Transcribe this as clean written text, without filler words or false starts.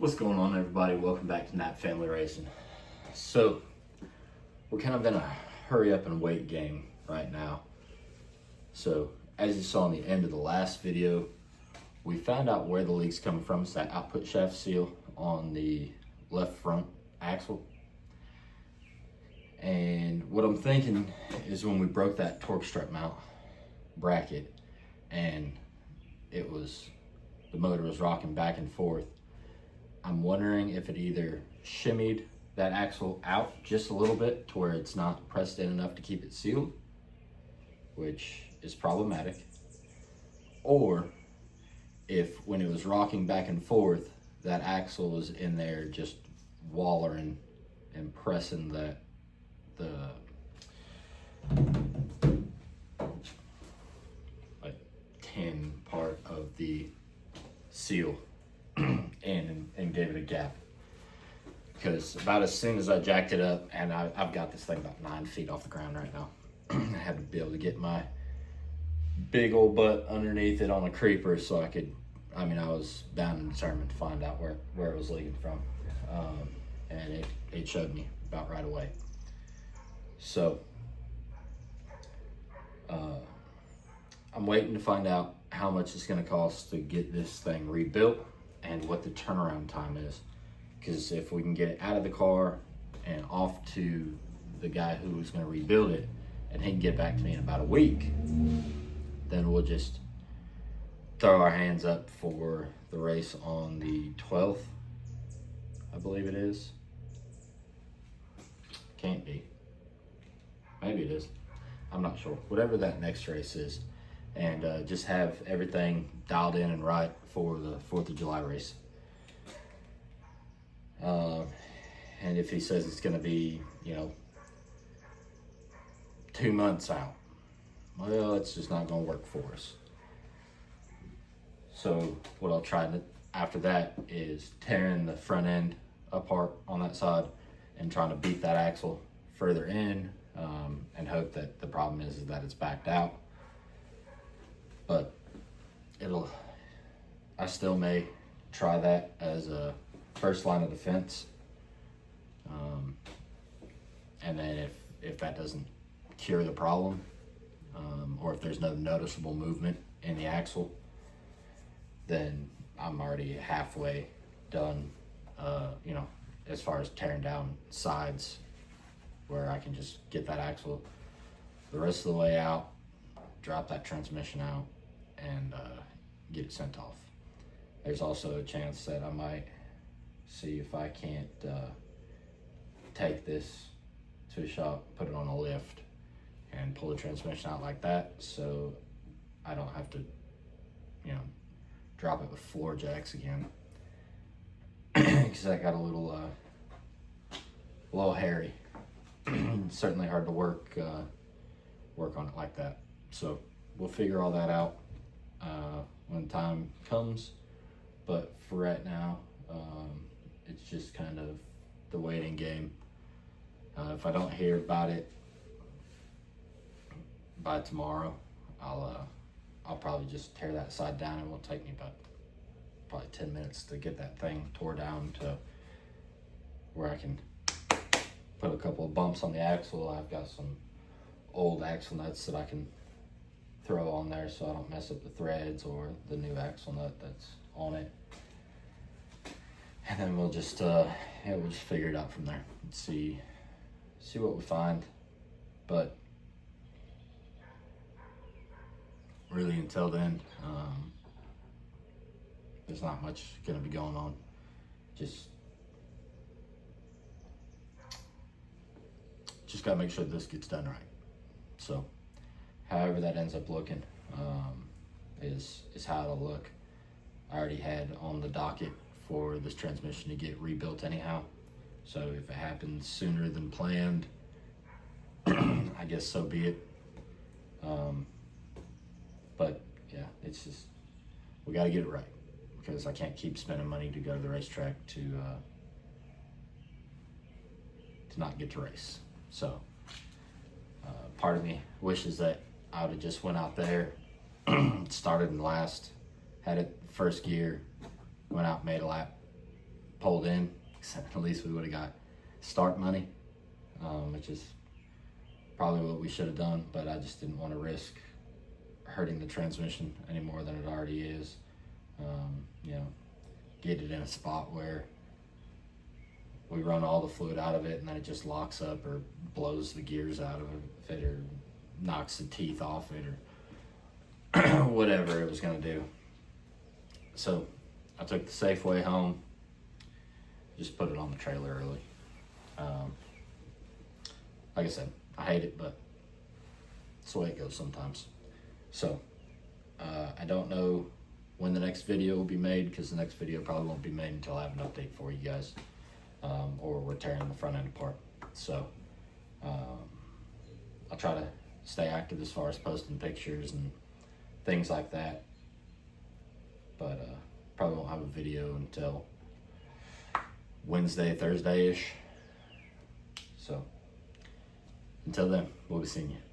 What's going on, everybody? Welcome back to Nap Family Racing. So we're kind of in a hurry up and wait game right now. So as you saw in the end of the last video, we found out where the leak's coming from. It's that output shaft seal on the left front axle. And what I'm thinking is when we broke that torque strut mount bracket and the motor was rocking back and forth, I'm wondering if it either shimmied that axle out just a little bit to where it's not pressed in enough to keep it sealed, which is problematic, or if when it was rocking back and forth, that axle was in there just wallering and pressing the like tin part of the seal and gave it a gap. Because about as soon as I jacked it up, and I've got this thing about 9 feet off the ground right now, I had to be able to get my big old butt underneath it on a creeper so I was bound and determined to find out where it was leaking from. And it showed me about right away. So I'm waiting to find out how much it's going to cost to get this thing rebuilt and what the turnaround time is. Because if we can get it out of the car and off to the guy who was going to rebuild it, and he can get back to me in about a week, then we'll just throw our hands up for the race on the 12th, I believe it is. Can't be. Maybe it is. I'm not sure. Whatever that next race is. And just have everything dialed in and right for the 4th of July race. And if he says it's going to be, 2 months out, well, it's just not going to work for us. So what I'll try after that is tearing the front end apart on that side and trying to beat that axle further in, and hope that the problem is that it's backed out. But I still may try that as a first line of defense. And then if that doesn't cure the problem, or if there's no noticeable movement in the axle, then I'm already halfway done, as far as tearing down sides, where I can just get that axle the rest of the way out, drop that transmission out, and get it sent off. There's also a chance that I might see if I can't take this to a shop, put it on a lift, and pull the transmission out like that, so I don't have to, drop it with floor jacks again. Because I got a little hairy. Certainly hard to work on it like that. So we'll figure all that out when time comes. But for right now, it's just kind of the waiting game. If I don't hear about it by tomorrow, I'll probably just tear that side down. It won't take me about probably 10 minutes to get that thing tore down to where I can put a couple of bumps on the axle. I've got some old axle nuts that I can throw on there so I don't mess up the threads or the new axle nut that's on it. And then we'll just figure it out from there and see what we find. But really, until then, there's not much gonna be going on. Just gotta make sure this gets done right. So however that ends up looking, is how it'll look. I already had on the docket for this transmission to get rebuilt anyhow. So if it happens sooner than planned, I guess so be it. But yeah, it's just, we got to get it right, because I can't keep spending money to go to the racetrack to not get to race. So part of me wishes that I would have just went out there, started in last, had it first gear, went out, made a lap, pulled in. At least we would have got start money, which is probably what we should have done, but I just didn't want to risk hurting the transmission any more than it already is. You know, get it in a spot where we run all the fluid out of it and then it just locks up or blows the gears out of it or knocks the teeth off it or whatever it was going to do. So I took the Safeway home, just put it on the trailer early. Like I said, I hate it, but it's the way it goes sometimes. So I don't know when the next video will be made, because the next video probably won't be made until I have an update for you guys, or we're tearing the front end apart. So I'll try to stay active as far as posting pictures and things like that, but probably won't have a video until Wednesday, Thursday-ish. So until then, we'll be seeing you.